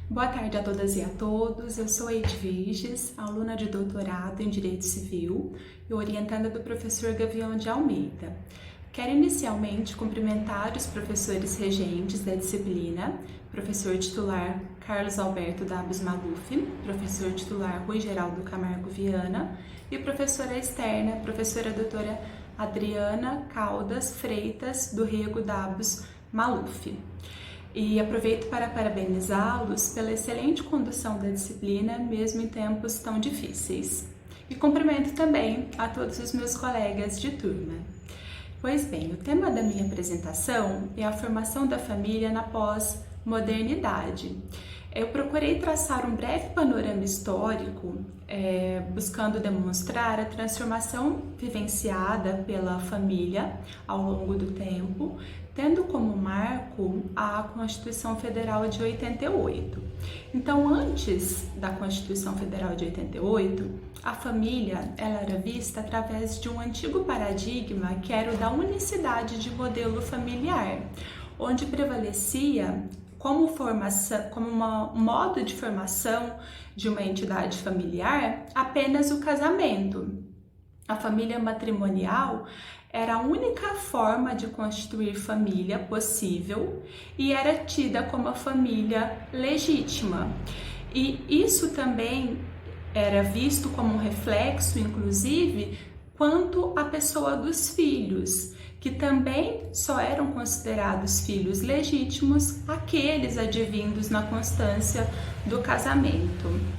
Boa tarde a todas e a todos. Eu sou Eide Virges, aluna de doutorado em Direito Civil e orientanda do professor Gavião de Almeida. Quero inicialmente cumprimentar os professores regentes da disciplina, professor titular Carlos Alberto Dabos Maluf, professor titular Rui Geraldo Camargo Viana e professora externa, professora doutora Adriana Caldas Freitas do Rego Dabos Maluf. E aproveito para parabenizá-los pela excelente condução da disciplina, mesmo em tempos tão difíceis. E cumprimento também a todos os meus colegas de turma. Pois bem, o tema da minha apresentação é a formação da família na pós-modernidade. Eu procurei traçar um breve panorama histórico, buscando demonstrar a transformação vivenciada pela família ao longo do tempo, tendo como marco a Constituição Federal de 88. Então, antes da Constituição Federal de 88, a família ela era vista através de um antigo paradigma que era o da unicidade de modelo familiar, onde prevalecia como um modo de formação de uma entidade familiar apenas o casamento. A família matrimonial era a única forma de constituir família possível e era tida como a família legítima. E isso também era visto como um reflexo, inclusive, quanto à pessoa dos filhos, que também só eram considerados filhos legítimos aqueles advindos na constância do casamento.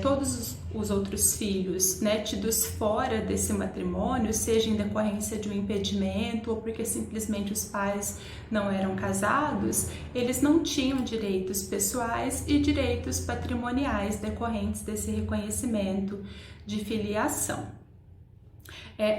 Todos os outros filhos, tidos fora desse matrimônio, seja em decorrência de um impedimento ou porque simplesmente os pais não eram casados, eles não tinham direitos pessoais e direitos patrimoniais decorrentes desse reconhecimento de filiação.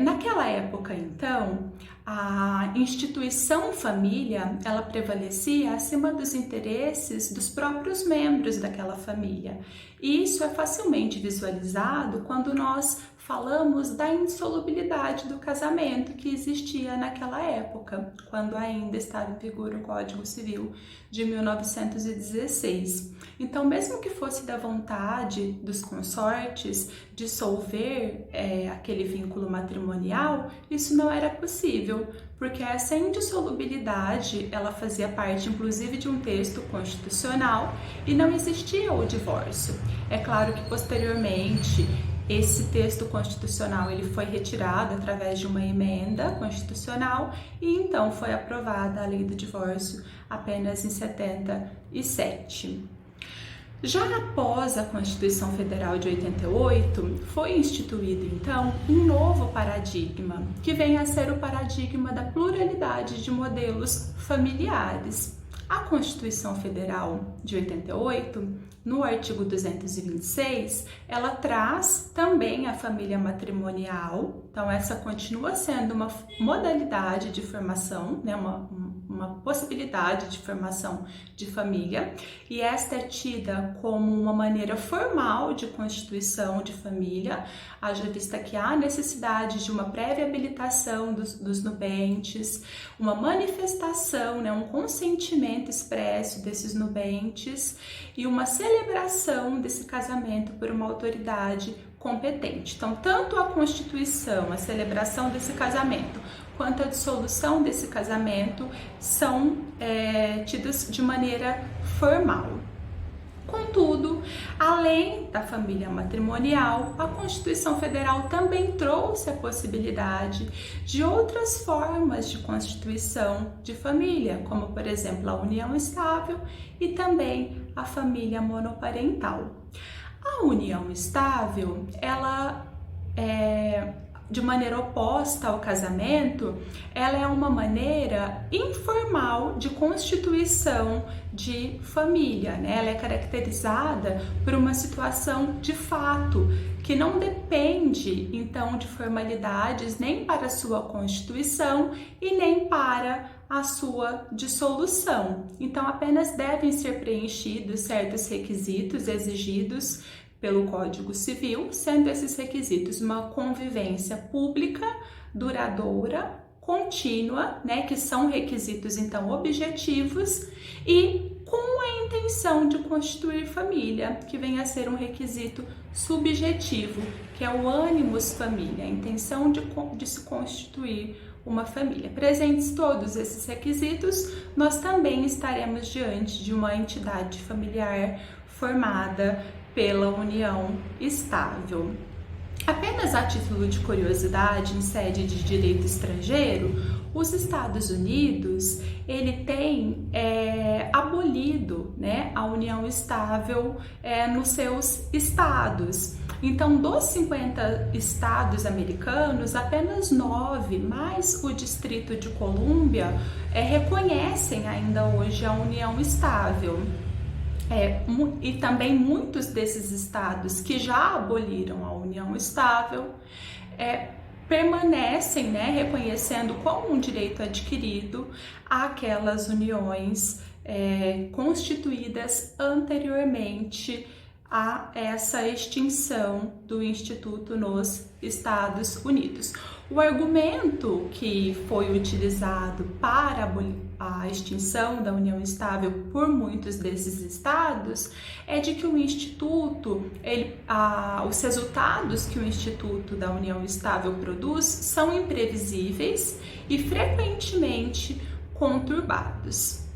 Naquela época, então, a instituição família, ela prevalecia acima dos interesses dos próprios membros daquela família. E isso é facilmente visualizado quando nós falamos da insolubilidade do casamento que existia naquela época, quando ainda estava em vigor o Código Civil de 1916. Então, mesmo que fosse da vontade dos consortes dissolver aquele vínculo matrimonial, isso não era possível, porque essa indissolubilidade ela fazia parte, inclusive, de um texto constitucional e não existia o divórcio. É claro que posteriormente esse texto constitucional ele foi retirado através de uma emenda constitucional e então foi aprovada a lei do divórcio apenas em 77. Já após a Constituição Federal de 88, foi instituído então um novo paradigma, que vem a ser o paradigma da pluralidade de modelos familiares. A Constituição Federal de 88, no artigo 226, ela traz também a família matrimonial, então essa continua sendo uma modalidade de formação, uma possibilidade de formação de família, e esta é tida como uma maneira formal de constituição de família, haja vista que há necessidade de uma prévia habilitação dos nubentes, uma manifestação, um consentimento expresso desses nubentes e uma celebração desse casamento por uma autoridade competente. Então, tanto a constituição, a celebração desse casamento, quanto a dissolução desse casamento são tidas de maneira formal. Contudo, além da família matrimonial, a Constituição Federal também trouxe a possibilidade de outras formas de constituição de família, como, por exemplo, a união estável e também a família monoparental. A união estável, ela de maneira oposta ao casamento, ela é uma maneira informal de constituição de família, Ela é caracterizada por uma situação de fato, que não depende, então, de formalidades nem para a sua constituição e nem para a sua dissolução. Então, apenas devem ser preenchidos certos requisitos exigidos pelo Código Civil, sendo esses requisitos uma convivência pública, duradoura, contínua, que são requisitos então objetivos e com a intenção intenção de constituir família, que vem a ser um requisito subjetivo, que é o animus família, a intenção de se constituir uma família. Presentes todos esses requisitos, nós também estaremos diante de uma entidade familiar formada pela união estável. Apenas a título de curiosidade, em sede de direito estrangeiro, os Estados Unidos ele tem abolido, né, a união estável nos seus estados. Então, dos 50 estados americanos, apenas 9, mais o Distrito de Colômbia, reconhecem ainda hoje a união estável. E também muitos desses estados que já aboliram a união estável permanecem, né, reconhecendo como um direito adquirido aquelas uniões constituídas anteriormente a essa extinção do Instituto nos Estados Unidos. O argumento que foi utilizado para abolir a extinção da união estável por muitos desses estados é de que o Instituto, os resultados que o Instituto da União Estável produz são imprevisíveis e frequentemente conturbados.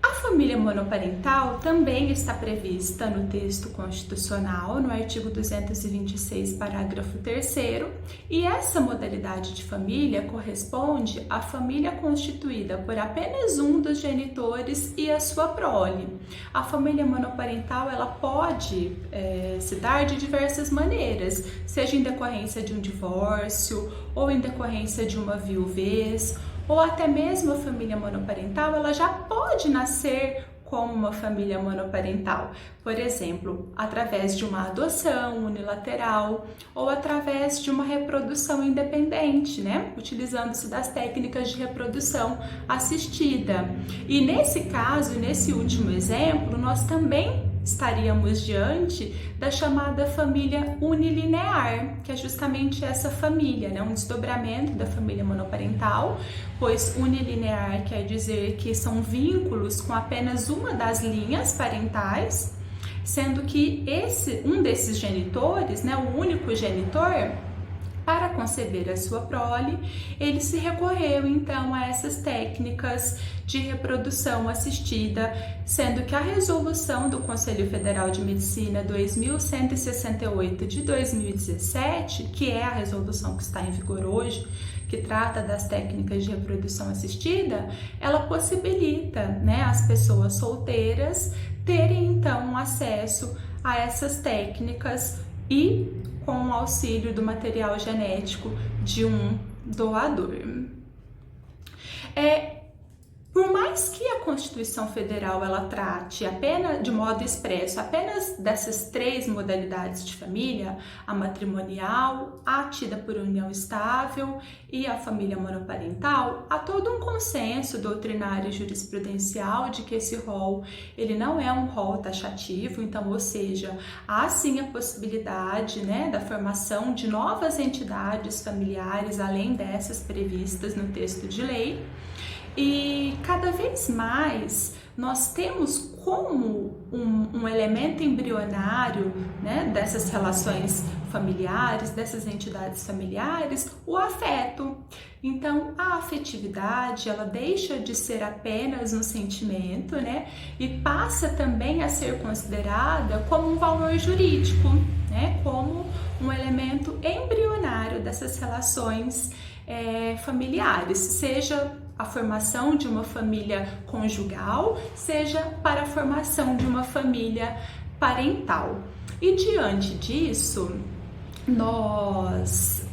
A família monoparental também está prevista no texto constitucional, no artigo 226, parágrafo 3º, e essa modalidade de família corresponde à família constituída por apenas um dos genitores e a sua prole. A família monoparental ela pode se dar de diversas maneiras, seja em decorrência de um divórcio ou em decorrência de uma viuvez, ou até mesmo a família monoparental, ela já pode nascer como uma família monoparental, por exemplo, através de uma adoção unilateral ou através de uma reprodução independente, né? Utilizando-se das técnicas de reprodução assistida. E nesse caso, nesse último exemplo, nós também estaríamos diante da chamada família unilinear, que é justamente essa família, né? Um desdobramento da família monoparental, pois unilinear quer dizer que são vínculos com apenas uma das linhas parentais, sendo que um desses genitores, né, o único genitor, para conceber a sua prole, ele se recorreu então a essas técnicas de reprodução assistida, sendo que a resolução do Conselho Federal de Medicina 2168 de 2017, que é a resolução que está em vigor hoje, que trata das técnicas de reprodução assistida, ela possibilita, né, as pessoas solteiras terem então acesso a essas técnicas e com o auxílio do material genético de um doador. Por mais que a Constituição Federal ela trate apenas de modo expresso apenas dessas 3 modalidades de família, a matrimonial, a tida por união estável e a família monoparental, há todo um consenso doutrinário e jurisprudencial de que esse rol ele não é um rol taxativo, então, ou seja, há sim a possibilidade, né, da formação de novas entidades familiares além dessas previstas no texto de lei. E cada vez mais nós temos como um elemento embrionário, né, dessas relações familiares, dessas entidades familiares, o afeto. Então, a afetividade, ela deixa de ser apenas um sentimento, né, e passa também a ser considerada como um valor jurídico, né, como um elemento embrionário dessas relações familiares, seja a formação de uma família conjugal, seja para a formação de uma família parental. E diante disso, nós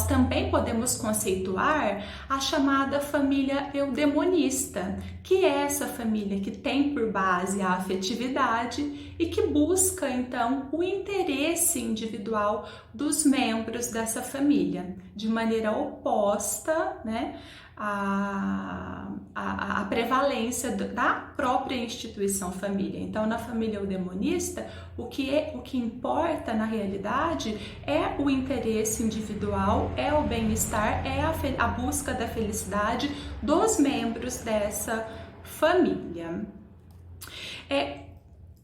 também podemos conceituar a chamada família eudemonista, que é essa família que tem por base a afetividade e que busca, então, o interesse individual dos membros dessa família, de maneira oposta, né, a prevalência da própria instituição família. Então, na família eudemonista, o que importa na realidade é o interesse individual, é o bem-estar, é a busca da felicidade dos membros dessa família.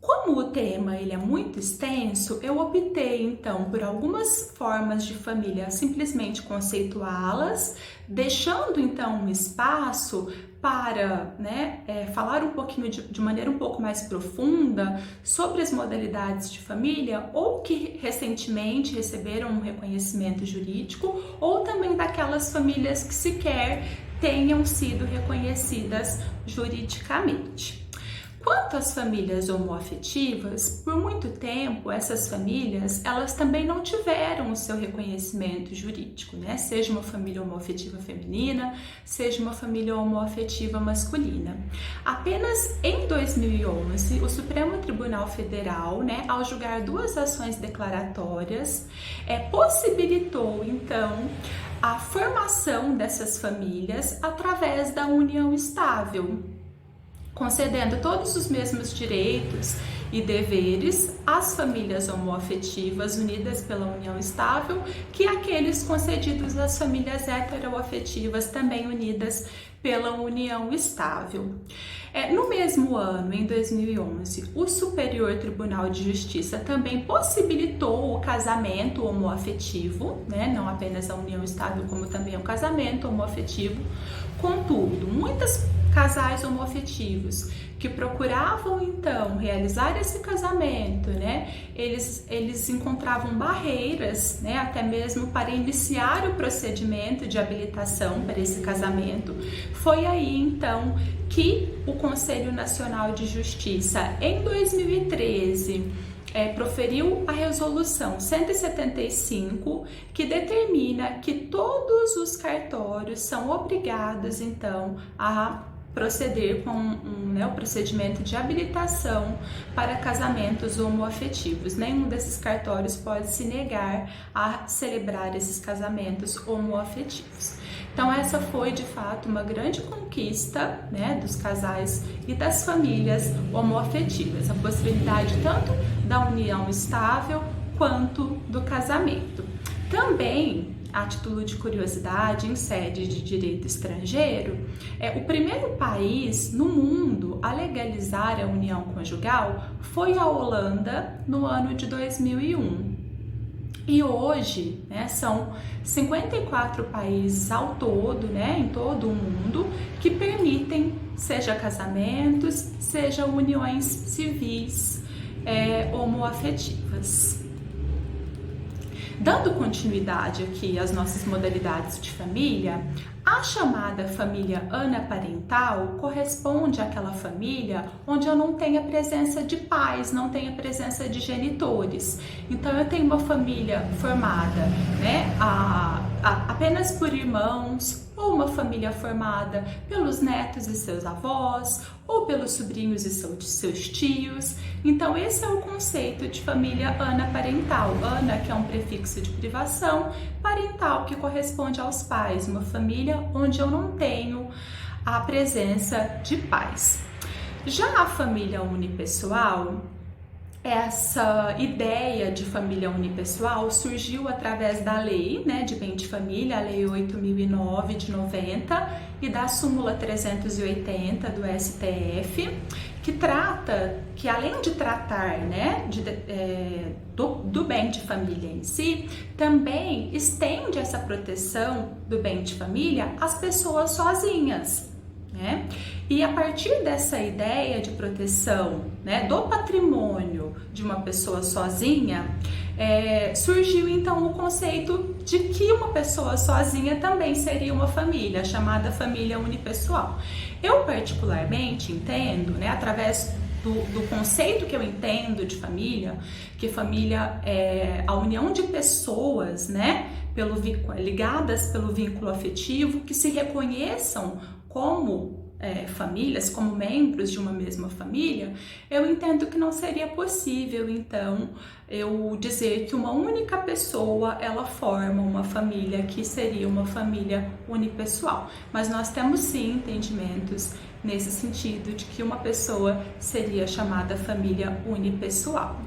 Como o tema ele é muito extenso, eu optei então por algumas formas de família simplesmente conceituá-las, deixando então um espaço para falar um pouquinho de maneira um pouco mais profunda sobre as modalidades de família ou que recentemente receberam um reconhecimento jurídico ou também daquelas famílias que sequer tenham sido reconhecidas juridicamente. Quanto às famílias homoafetivas, por muito tempo essas famílias, elas também não tiveram o seu reconhecimento jurídico, né? Seja uma família homoafetiva feminina, seja uma família homoafetiva masculina. Apenas em 2011, o Supremo Tribunal Federal, ao julgar 2 ações declaratórias, possibilitou então a formação dessas famílias através da união estável, concedendo todos os mesmos direitos e deveres às famílias homoafetivas unidas pela união estável que aqueles concedidos às famílias heteroafetivas também unidas pela união estável. No mesmo ano, em 2011, o Superior Tribunal de Justiça também possibilitou o casamento homoafetivo, não apenas a união estável, como também o casamento homoafetivo. Contudo, muitas casais homoafetivos que procuravam então realizar esse casamento, eles encontravam barreiras, até mesmo para iniciar o procedimento de habilitação para esse casamento. Foi aí então que o Conselho Nacional de Justiça, em 2013, proferiu a resolução 175, que determina que todos os cartórios são obrigados então a proceder com o procedimento de habilitação para casamentos homoafetivos. Nenhum desses cartórios pode se negar a celebrar esses casamentos homoafetivos. Então essa foi de fato uma grande conquista, dos casais e das famílias homoafetivas, a possibilidade tanto da união estável quanto do casamento. Também, a título de curiosidade, em sede de direito estrangeiro, o primeiro país no mundo a legalizar a união conjugal foi a Holanda no ano de 2001. E hoje, são 54 países ao todo, em todo o mundo, que permitem seja casamentos, seja uniões civis homoafetivas. Dando continuidade aqui às nossas modalidades de família, a chamada família anaparental corresponde àquela família onde eu não tenho a presença de pais, não tenho a presença de genitores. Então eu tenho uma família formada apenas por irmãos, ou uma família formada pelos netos e seus avós, ou pelos sobrinhos e seus tios. Então esse é o conceito de família anaparental. Ana, que é um prefixo de privação, parental, que corresponde aos pais, uma família onde eu não tenho a presença de pais. Já a família unipessoal, essa ideia de família unipessoal surgiu através da lei de bem de família, a lei 8.009 de 90 e da súmula 380 do STF, que além de tratar do bem de família em si, também estende essa proteção do bem de família às pessoas sozinhas. E a partir dessa ideia de proteção do patrimônio de uma pessoa sozinha, surgiu então o conceito de que uma pessoa sozinha também seria uma família, chamada família unipessoal. Eu particularmente entendo, através do conceito que eu entendo de família, que família é a união de pessoas, ligadas pelo vínculo afetivo, que se reconheçam como famílias, como membros de uma mesma família. Eu entendo que não seria possível, então, eu dizer que uma única pessoa, ela forma uma família que seria uma família unipessoal. Mas nós temos sim entendimentos nesse sentido de que uma pessoa seria chamada família unipessoal.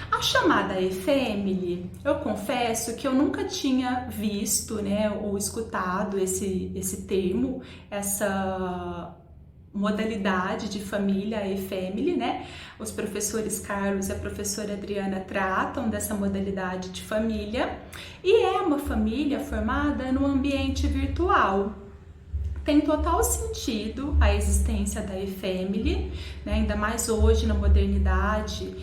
A chamada e-family, eu confesso que eu nunca tinha visto, ou escutado esse termo, essa modalidade de família, a E-Family, né? Os professores Carlos e a professora Adriana tratam dessa modalidade de família e é uma família formada no ambiente virtual. Tem total sentido a existência da E-Family, né? Ainda mais hoje na modernidade,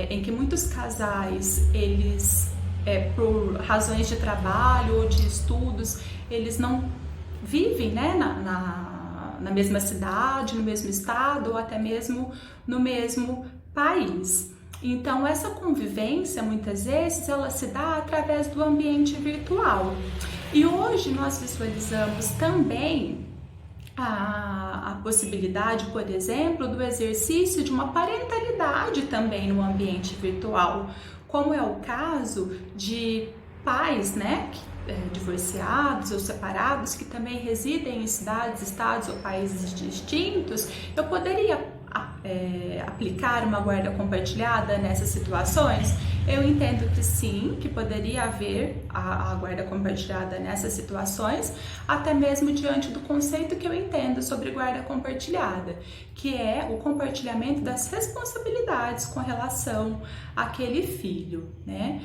em que muitos casais, eles, por razões de trabalho ou de estudos, eles não vivem, né, na mesma cidade, no mesmo estado ou até mesmo no mesmo país. Então, essa convivência, muitas vezes, ela se dá através do ambiente virtual. E hoje nós visualizamos também a possibilidade, por exemplo, do exercício de uma parentalidade também no ambiente virtual, como é o caso de pais, né, divorciados ou separados que também residem em cidades, estados ou países distintos. Eu poderia aplicar uma guarda compartilhada nessas situações? Eu entendo que sim, que poderia haver a guarda compartilhada nessas situações, até mesmo diante do conceito que eu entendo sobre guarda compartilhada, que é o compartilhamento das responsabilidades com relação àquele filho, né?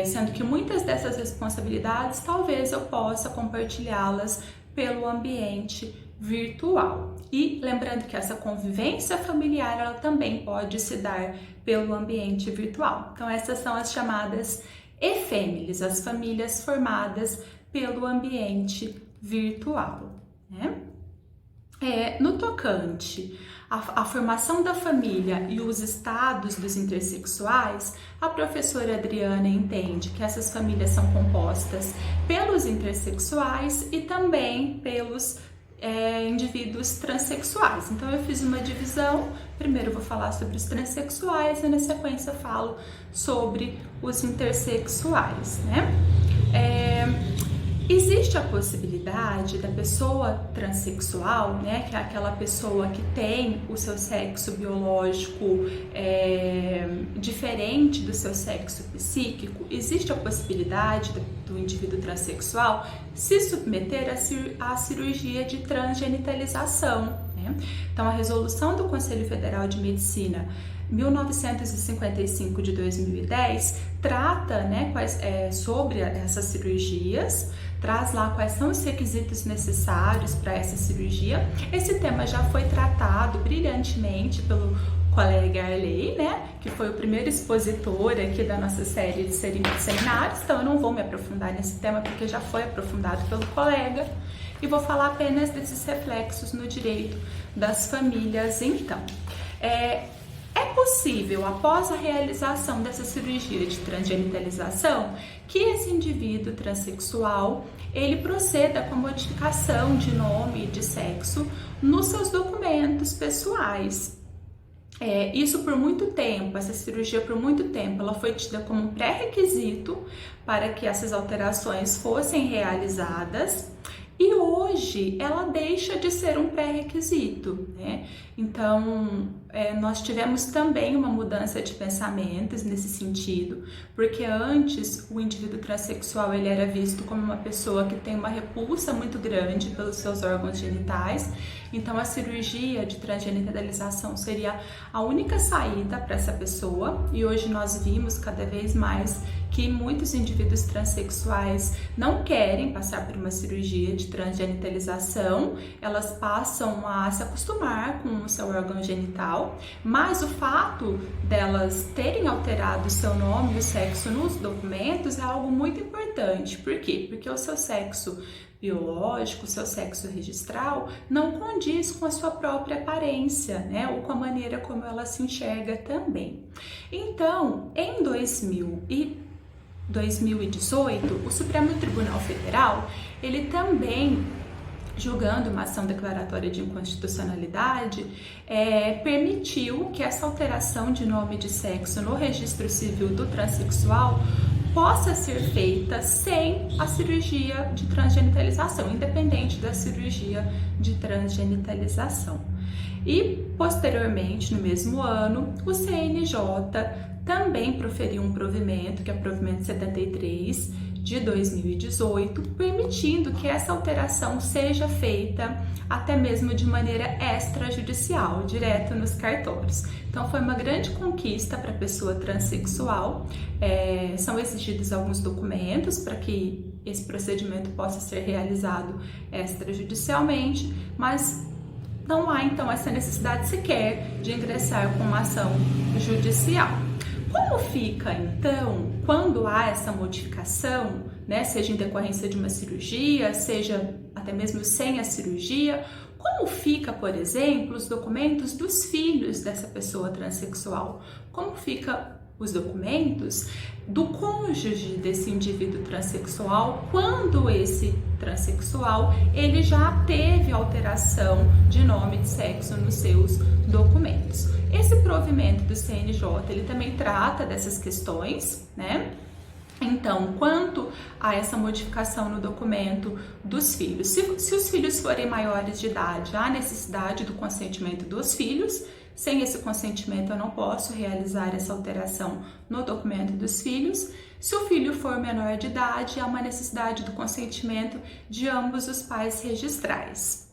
Sendo que muitas dessas responsabilidades talvez eu possa compartilhá-las pelo ambiente virtual. E lembrando que essa convivência familiar, ela também pode se dar pelo ambiente virtual. Então essas são as chamadas E-Families, as famílias formadas pelo ambiente virtual, né? No tocante à formação da família e os estados dos intersexuais, a professora Adriana entende que essas famílias são compostas pelos intersexuais e também pelos indivíduos transexuais. Então eu fiz uma divisão, primeiro eu vou falar sobre os transexuais e na sequência falo sobre os intersexuais, né? Existe a possibilidade da pessoa transexual, né, que é aquela pessoa que tem o seu sexo biológico diferente do seu sexo psíquico, existe a possibilidade do indivíduo transexual se submeter à cirurgia de transgenitalização, né? Então, a resolução do Conselho Federal de Medicina 1955 de 2010 trata, né, sobre essas cirurgias, traz lá quais são os requisitos necessários para essa cirurgia. Esse tema já foi tratado brilhantemente pelo colega Arley, né, que foi o primeiro expositor aqui da nossa série de seminários, então eu não vou me aprofundar nesse tema porque já foi aprofundado pelo colega e vou falar apenas desses reflexos no direito das famílias. Então, é possível, após a realização dessa cirurgia de transgenitalização, que esse indivíduo transexual ele proceda com a modificação de nome e de sexo nos seus documentos pessoais. Isso por muito tempo, essa cirurgia por muito tempo, ela foi tida como um pré-requisito para que essas alterações fossem realizadas. E hoje ela deixa de ser um pré-requisito, né? Então, nós tivemos também uma mudança de pensamentos nesse sentido, porque antes o indivíduo transexual ele era visto como uma pessoa que tem uma repulsa muito grande pelos seus órgãos genitais, então a cirurgia de transgenitalização seria a única saída para essa pessoa, e hoje nós vimos cada vez mais que muitos indivíduos transexuais não querem passar por uma cirurgia de transgenitalização, elas passam a se acostumar com o seu órgão genital, mas o fato delas terem alterado o seu nome e o sexo nos documentos é algo muito importante. Por quê? Porque o seu sexo biológico, o seu sexo registral não condiz com a sua própria aparência, né? Ou com a maneira como ela se enxerga também. Então, em 2018, o Supremo Tribunal Federal, ele também, julgando uma ação declaratória de inconstitucionalidade, permitiu que essa alteração de nome e de sexo no registro civil do transexual possa ser feita sem a cirurgia de transgenitalização, independente da cirurgia de transgenitalização. E, posteriormente, no mesmo ano, o CNJ também proferiu um provimento, que é o provimento 73, de 2018, permitindo que essa alteração seja feita até mesmo de maneira extrajudicial, direto nos cartórios. Então foi uma grande conquista para a pessoa transexual. São exigidos alguns documentos para que esse procedimento possa ser realizado extrajudicialmente, mas não há então essa necessidade sequer de ingressar com uma ação judicial. Como fica então quando há essa modificação, né, seja em decorrência de uma cirurgia, seja até mesmo sem a cirurgia? Como fica, por exemplo, os documentos dos filhos dessa pessoa transexual? Como fica os documentos do cônjuge desse indivíduo transexual quando esse transexual ele já teve alteração de nome e de sexo nos seus documentos? Esse provimento do CNJ ele também trata dessas questões, né? Então, quanto a essa modificação no documento dos filhos, se os filhos forem maiores de idade, há necessidade do consentimento dos filhos. Sem esse consentimento, eu não posso realizar essa alteração no documento dos filhos. Se o filho for menor de idade, há uma necessidade do consentimento de ambos os pais registrais.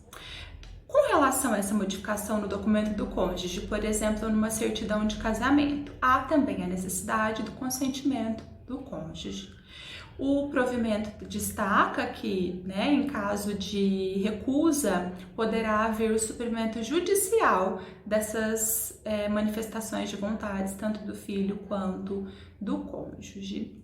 Com relação a essa modificação no documento do cônjuge, por exemplo, numa certidão de casamento, há também a necessidade do consentimento do cônjuge. O provimento destaca que, né, em caso de recusa, poderá haver o suprimento judicial dessas manifestações de vontades, tanto do filho quanto do cônjuge.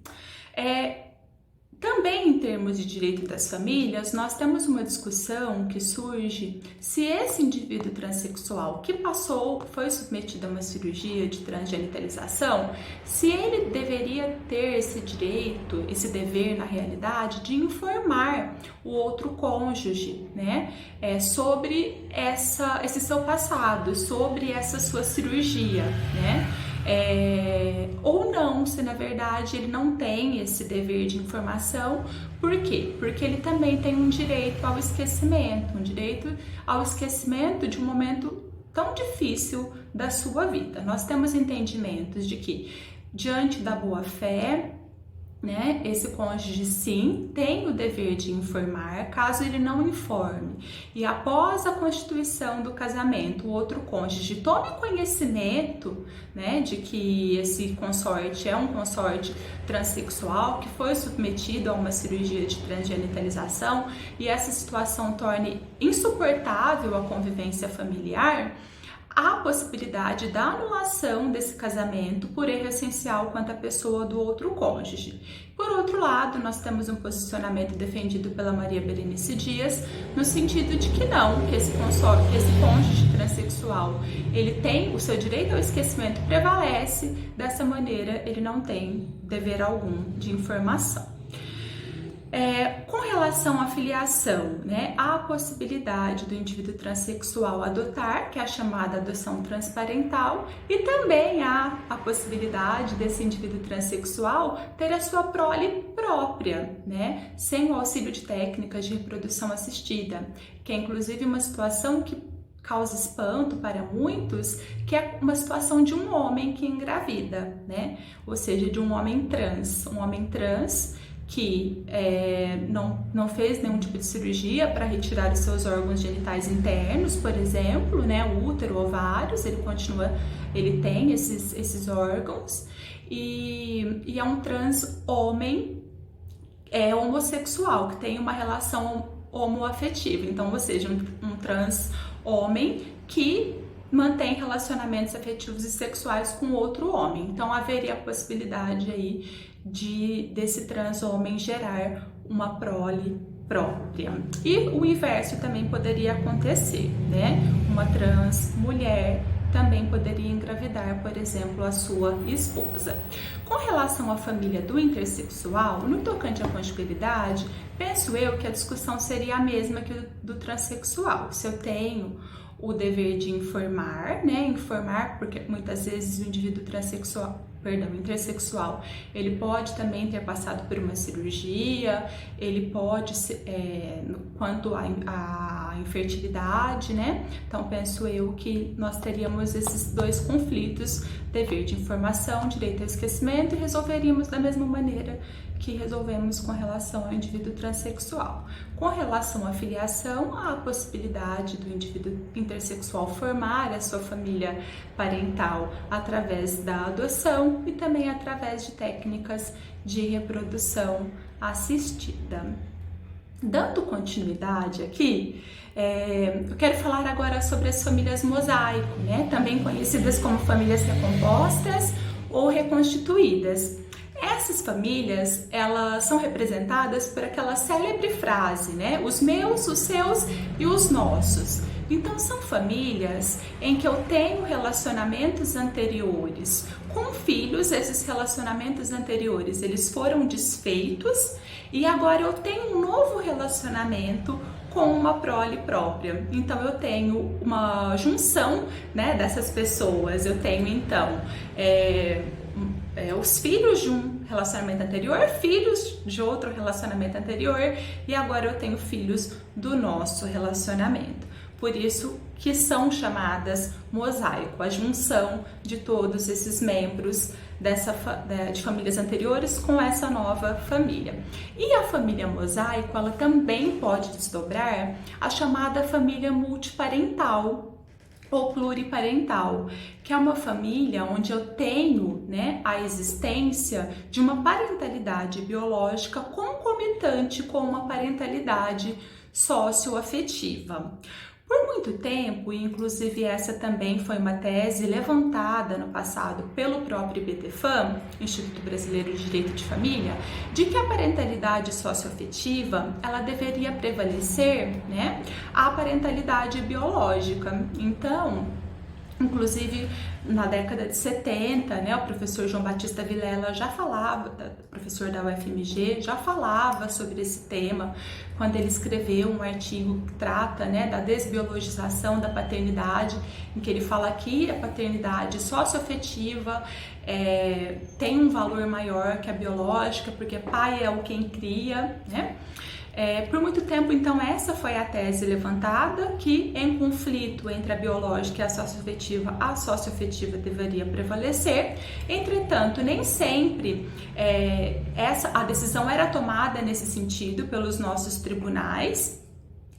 Também em termos de direito das famílias, nós temos uma discussão que surge se esse indivíduo transexual que foi submetido a uma cirurgia de transgenitalização, se ele deveria ter esse direito, esse dever na realidade de informar o outro cônjuge, né, sobre esse seu passado, sobre essa sua cirurgia, né? Ou não, se na verdade ele não tem esse dever de informação. Por quê? Porque ele também tem um direito ao esquecimento, de um momento tão difícil da sua vida. Nós temos entendimentos de que, diante da boa-fé, né, esse cônjuge sim tem o dever de informar, caso ele não informe. E após a constituição do casamento, o outro cônjuge tome conhecimento, né, de que esse consorte é um consorte transexual que foi submetido a uma cirurgia de transgenitalização e essa situação torne insuportável a convivência familiar, há a possibilidade da anulação desse casamento por erro essencial quanto à pessoa do outro cônjuge. Por outro lado, nós temos um posicionamento defendido pela Maria Berenice Dias, no sentido de que não, que esse cônjuge transexual, ele tem o seu direito ao esquecimento prevalece, dessa maneira ele não tem dever algum de informação. Com relação à filiação, né, há a possibilidade do indivíduo transexual adotar, que é a chamada adoção transparental, e também há a possibilidade desse indivíduo transexual ter a sua prole própria, né, sem o auxílio de técnicas de reprodução assistida, que é inclusive uma situação que causa espanto para muitos, que é uma situação de um homem que engravida, né, ou seja, de um homem trans que não fez nenhum tipo de cirurgia para retirar os seus órgãos genitais internos, por exemplo, né, o útero, ovários, ele tem esses órgãos, e é um trans homem homossexual, que tem uma relação homoafetiva, então, ou seja, um trans homem que mantém relacionamentos afetivos e sexuais com outro homem. Então haveria a possibilidade aí desse trans homem gerar uma prole própria. E o inverso também poderia acontecer, né? Uma trans mulher também poderia engravidar, por exemplo, a sua esposa. Com relação à família do intersexual, no tocante à conjugalidade, penso eu que a discussão seria a mesma que do transexual. Se eu tenho o dever de informar, né? Informar, porque muitas vezes o indivíduo intersexual, ele pode também ter passado por uma cirurgia, ele pode, quanto à infertilidade, né? Então penso eu que nós teríamos esses dois conflitos, dever de informação, direito ao esquecimento, e resolveríamos da mesma maneira que resolvemos com relação ao indivíduo transexual. Com relação à filiação, há a possibilidade do indivíduo intersexual formar a sua família parental através da adoção e também através de técnicas de reprodução assistida. Dando continuidade aqui, eu quero falar agora sobre as famílias mosaico, né? Também conhecidas como famílias recompostas ou reconstituídas. Essas famílias, elas são representadas por aquela célebre frase, né? Os meus, os seus e os nossos. Então, são famílias em que eu tenho relacionamentos anteriores com filhos. Esses relacionamentos anteriores, eles foram desfeitos e agora eu tenho um novo relacionamento com uma prole própria. Então, eu tenho uma junção, né, dessas pessoas. Eu tenho, então, os filhos de um relacionamento anterior, filhos de outro relacionamento anterior, e agora eu tenho filhos do nosso relacionamento. Por isso que são chamadas mosaico, a junção de todos esses membros de famílias anteriores com essa nova família. E a família mosaico, ela também pode desdobrar a chamada família multiparental ou pluriparental, que é uma família onde eu tenho, né, a existência de uma parentalidade biológica concomitante com uma parentalidade socioafetiva. Por muito tempo, e inclusive essa também foi uma tese levantada no passado pelo próprio IBTFAM, Instituto Brasileiro de Direito de Família, de que a parentalidade socioafetiva, ela deveria prevalecer, né, à parentalidade biológica. Então, inclusive, na década de 70, né, o professor João Batista Vilela já falava, professor da UFMG, já falava sobre esse tema, quando ele escreveu um artigo que trata, né, da desbiologização da paternidade, em que ele fala que a paternidade socioafetiva tem um valor maior que a biológica, porque pai é o quem cria, né? Por muito tempo, então, essa foi a tese levantada, que em conflito entre a biológica e a socioafetiva deveria prevalecer. Entretanto, nem sempre a decisão era tomada nesse sentido pelos nossos tribunais,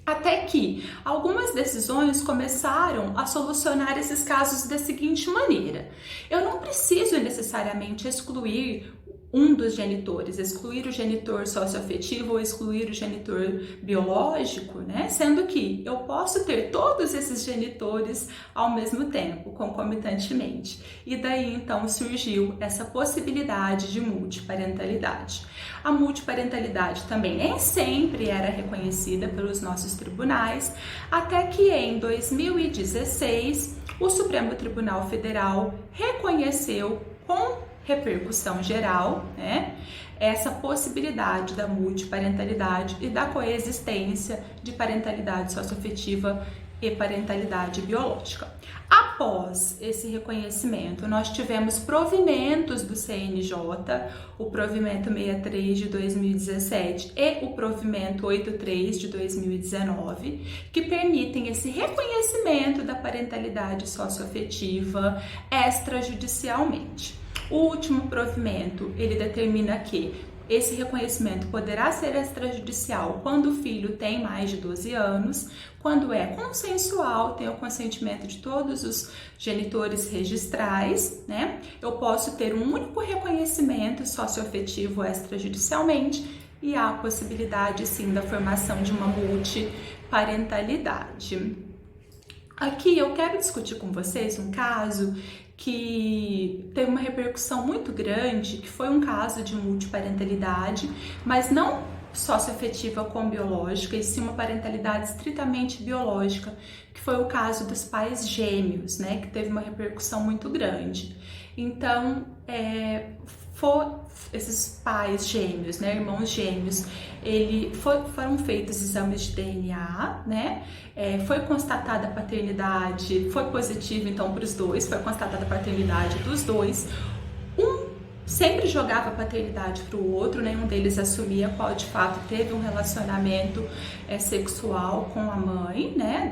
até que algumas decisões começaram a solucionar esses casos da seguinte maneira: eu não preciso necessariamente excluir um dos genitores, excluir o genitor socioafetivo ou excluir o genitor biológico, né? Sendo que eu posso ter todos esses genitores ao mesmo tempo, concomitantemente. E daí então surgiu essa possibilidade de multiparentalidade. A multiparentalidade também nem sempre era reconhecida pelos nossos tribunais, até que em 2016 o Supremo Tribunal Federal reconheceu com repercussão geral, né, essa possibilidade da multiparentalidade e da coexistência de parentalidade socioafetiva e parentalidade biológica. Após esse reconhecimento, nós tivemos provimentos do CNJ, o provimento 63 de 2017 e o provimento 83 de 2019, que permitem esse reconhecimento da parentalidade socioafetiva extrajudicialmente. O último provimento, ele determina que esse reconhecimento poderá ser extrajudicial quando o filho tem mais de 12 anos, quando é consensual, tem o consentimento de todos os genitores registrais, né? Eu posso ter um único reconhecimento socioafetivo extrajudicialmente e há a possibilidade, sim, da formação de uma multiparentalidade. Aqui eu quero discutir com vocês um caso que teve uma repercussão muito grande, que foi um caso de multiparentalidade, mas não socioafetiva com biológica, e sim uma parentalidade estritamente biológica, que foi o caso dos pais gêmeos, né, que teve uma repercussão muito grande. Então, esses pais gêmeos, né, irmãos gêmeos, foram feitos exames de DNA, né, foi constatada a paternidade, foi positivo então para os dois, foi constatada a paternidade dos dois. Um sempre jogava a paternidade para o outro, nenhum deles assumia qual de fato teve um relacionamento sexual com a mãe, né,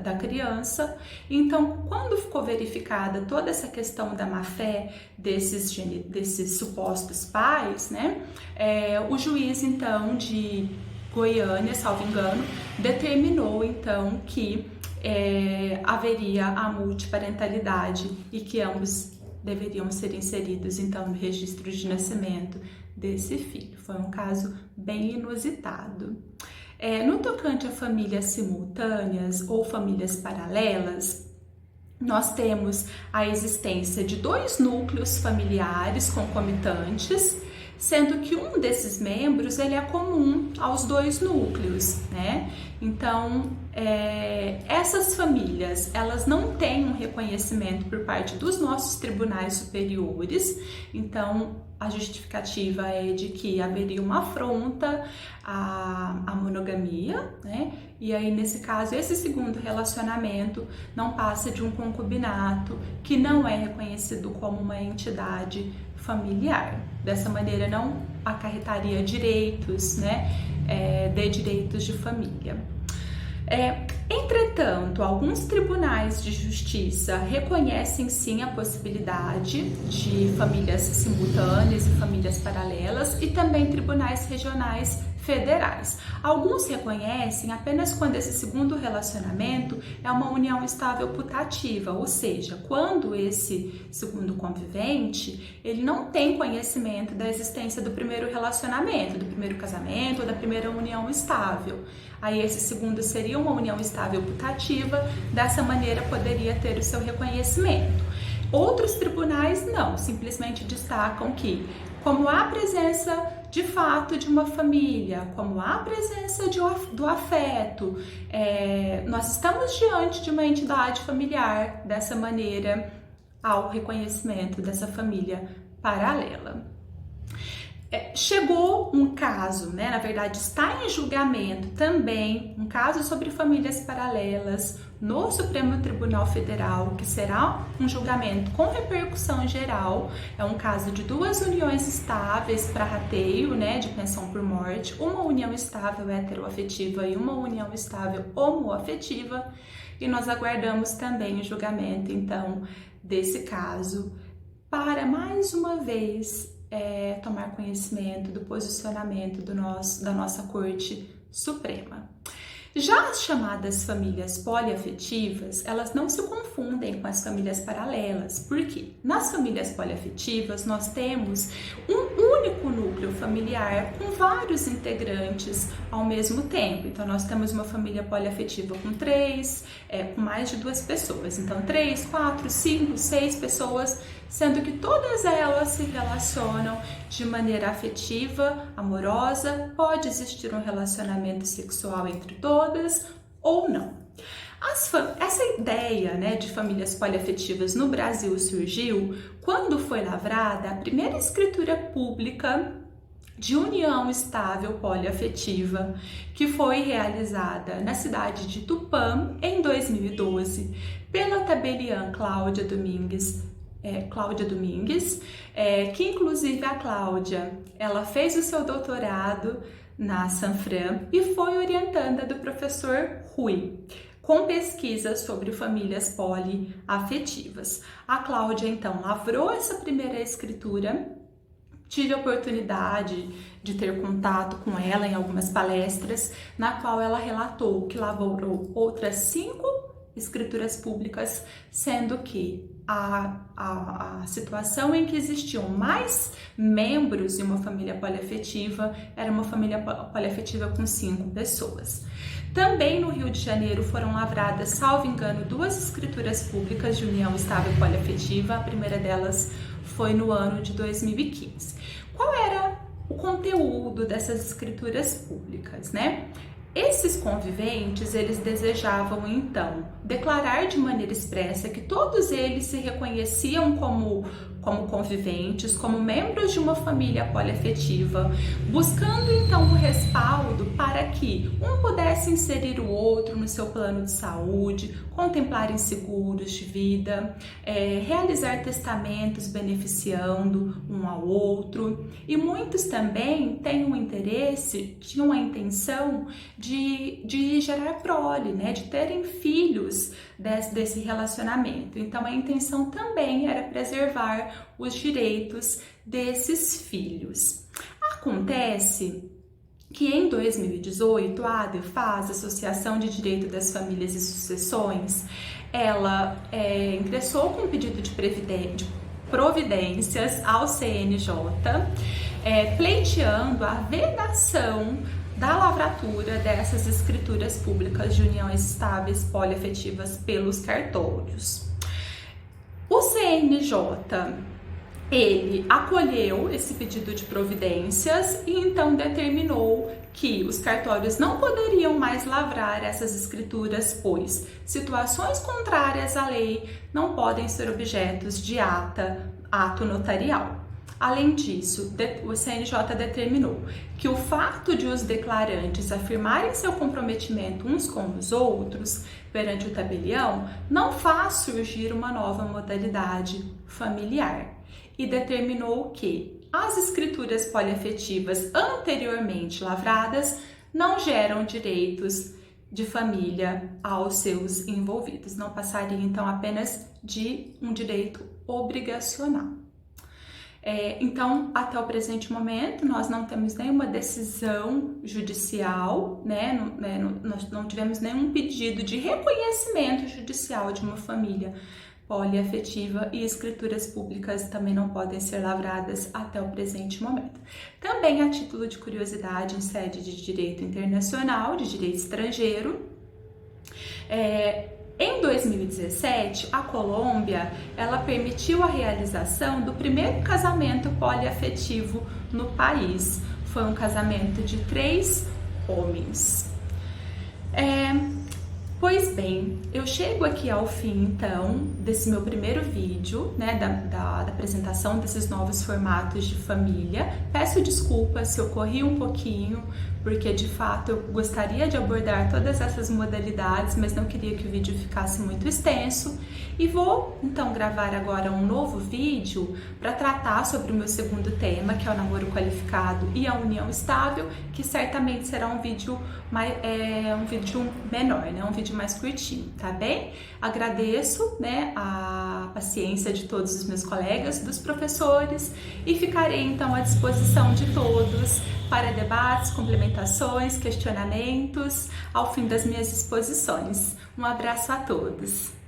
da criança. Então, quando ficou verificada toda essa questão da má-fé desses supostos pais, né, o juiz, então, de Goiânia, salvo engano, determinou, então, que haveria a multiparentalidade e que ambos deveriam ser inseridos, então, no registro de nascimento desse filho. Foi um caso bem inusitado. No tocante a famílias simultâneas ou famílias paralelas, nós temos a existência de 2 núcleos familiares concomitantes, sendo que um desses membros ele é comum aos 2 núcleos, né? Então, essas famílias, elas não têm um reconhecimento por parte dos nossos tribunais superiores, então a justificativa é de que haveria uma afronta à monogamia, né? E aí, nesse caso, esse segundo relacionamento não passa de um concubinato que não é reconhecido como uma entidade familiar. Dessa maneira, não acarretaria direitos, né? De direitos de família. Entretanto, alguns tribunais de justiça reconhecem sim a possibilidade de famílias simultâneas e famílias paralelas e também tribunais regionais federais. Alguns reconhecem apenas quando esse segundo relacionamento é uma união estável putativa, ou seja, quando esse segundo convivente ele não tem conhecimento da existência do primeiro relacionamento, do primeiro casamento ou da primeira união estável. Aí esse segundo seria uma união estável putativa, dessa maneira poderia ter o seu reconhecimento. Outros tribunais não, simplesmente destacam que, como há presença de fato de uma família, como há presença do afeto, nós estamos diante de uma entidade familiar, dessa maneira, ao reconhecimento dessa família paralela. Chegou um caso, né? Na verdade está em julgamento também, um caso sobre famílias paralelas no Supremo Tribunal Federal, que será um julgamento com repercussão geral. É um caso de 2 uniões estáveis para rateio, né, de pensão por morte, uma união estável heteroafetiva e uma união estável homoafetiva, e nós aguardamos também o julgamento, então, desse caso, para mais uma vez tomar conhecimento do posicionamento da nossa Corte Suprema. Já as chamadas famílias poliafetivas, elas não se confundem com as famílias paralelas. Por quê? Nas famílias poliafetivas, nós temos um único núcleo familiar com vários integrantes ao mesmo tempo. Então, nós temos uma família poliafetiva com com mais de 2 pessoas. Então, 3, 4, 5, 6 pessoas, sendo que todas elas se relacionam de maneira afetiva, amorosa, pode existir um relacionamento sexual entre todas ou não. Essa ideia, né, de famílias poliafetivas no Brasil surgiu quando foi lavrada a primeira escritura pública de união estável poliafetiva, que foi realizada na cidade de Tupã em 2012 pela tabeliã Cláudia Domingues, que inclusive a Cláudia, ela fez o seu doutorado na Sanfran e foi orientanda do professor Rui, com pesquisas sobre famílias poliafetivas. A Cláudia, então, lavrou essa primeira escritura. Tive a oportunidade de ter contato com ela em algumas palestras, na qual ela relatou que lavrou outras 5 escrituras públicas, sendo que a situação em que existiam mais membros de uma família poliafetiva era uma família poliafetiva com 5 pessoas. Também no Rio de Janeiro foram lavradas, salvo engano, 2 escrituras públicas de união estável poliafetiva. A primeira delas foi no ano de 2015. Qual era o conteúdo dessas escrituras públicas, né? Esses conviventes, eles desejavam então declarar de maneira expressa que todos eles se reconheciam como conviventes, como membros de uma família poliafetiva, buscando então o respaldo para que um pudesse inserir o outro no seu plano de saúde, contemplarem seguros de vida, realizar testamentos beneficiando um ao outro. E muitos também têm um interesse, tinham a intenção de gerar prole, né, de terem filhos desse relacionamento. Então a intenção também era preservar os direitos desses filhos. Acontece que em 2018 a ADEFAS, Associação de Direito das Famílias e Sucessões, ela ingressou com um pedido de providências ao CNJ, pleiteando a vedação da lavratura dessas escrituras públicas de uniões estáveis poliafetivas pelos cartórios. O CNJ, ele acolheu esse pedido de providências e então determinou que os cartórios não poderiam mais lavrar essas escrituras, pois situações contrárias à lei não podem ser objetos de ato notarial. Além disso, o CNJ determinou que o fato de os declarantes afirmarem seu comprometimento uns com os outros perante o tabelião não faz surgir uma nova modalidade familiar, e determinou que as escrituras poliafetivas anteriormente lavradas não geram direitos de família aos seus envolvidos, não passaria então apenas de um direito obrigacional. Então, até o presente momento, nós não temos nenhuma decisão judicial, nós não tivemos nenhum pedido de reconhecimento judicial de uma família poliafetiva, e escrituras públicas também não podem ser lavradas até o presente momento. Também, a título de curiosidade, em sede de direito internacional, de direito estrangeiro, em 2017, a Colômbia, ela permitiu a realização do primeiro casamento poliafetivo no país. Foi um casamento de 3 homens. Pois bem, eu chego aqui ao fim, então, desse meu primeiro vídeo, da apresentação desses novos formatos de família. Peço desculpas se eu corri um pouquinho, porque de fato eu gostaria de abordar todas essas modalidades, mas não queria que o vídeo ficasse muito extenso. E vou então gravar agora um novo vídeo para tratar sobre o meu segundo tema, que é o namoro qualificado e a união estável, que certamente será um vídeo menor, um vídeo mais curtinho, tá bem? Agradeço, a paciência de todos os meus colegas, dos professores, e ficarei então à disposição de todos para debates, complementações, questionamentos ao fim das minhas exposições. Um abraço a todos!